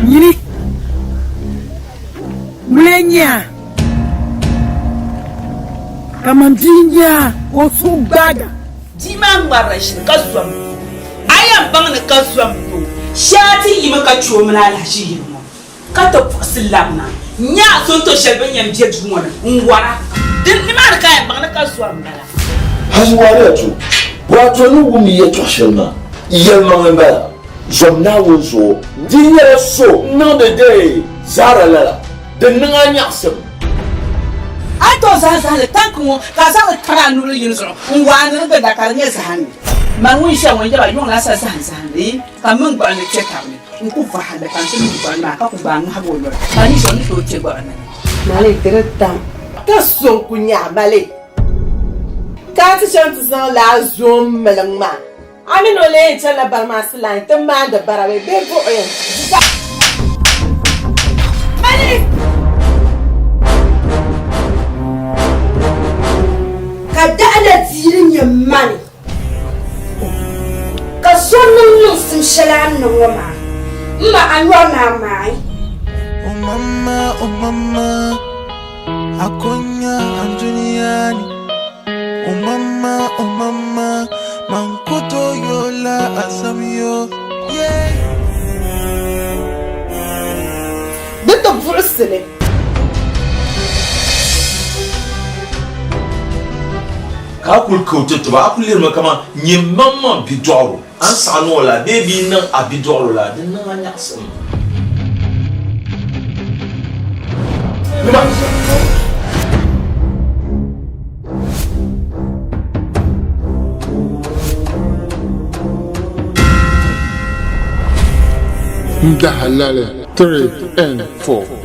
Nini Mlenya Kamandinja Osugaga Dima Marash Kaswam. I am Bang the Kaswam. Shati Imaka Chomala Hashim. Cut up Silabna. Nya Sonto Shabanian Jedmon. Mwara. Didn't the man kind of Banaka Has water too. What will be a trashana? Yelmanga. Zomna was so. Dinner so. Not the day. Zara Lela. The Nanyasam. I thought Zazan Tanko, Kazan Karanulu user, one of the Dakarnes hand. Manuisha when you are young as a Sansan, among Barney Chetan, who had the country by Makaban Habola, and he's only to Chiban. Mali Greta. Kaso Kunya Mali. Can't chance on la zoom melangma. I mean, only tell about my line, the man the Barabe, big boy. Kadana tirin your money. Kasonu some shalan no woman. Ma and run my. Oh mama, Akonya Anjuniani. Oh mama, Mankoto Yola Asamio. Yeah. The first thing. Kakul coated to Akulima Kama, ye mamma bidoro, and Sanola, baby, no abidorola, the Nanyasam. Dahalale 3 and 4.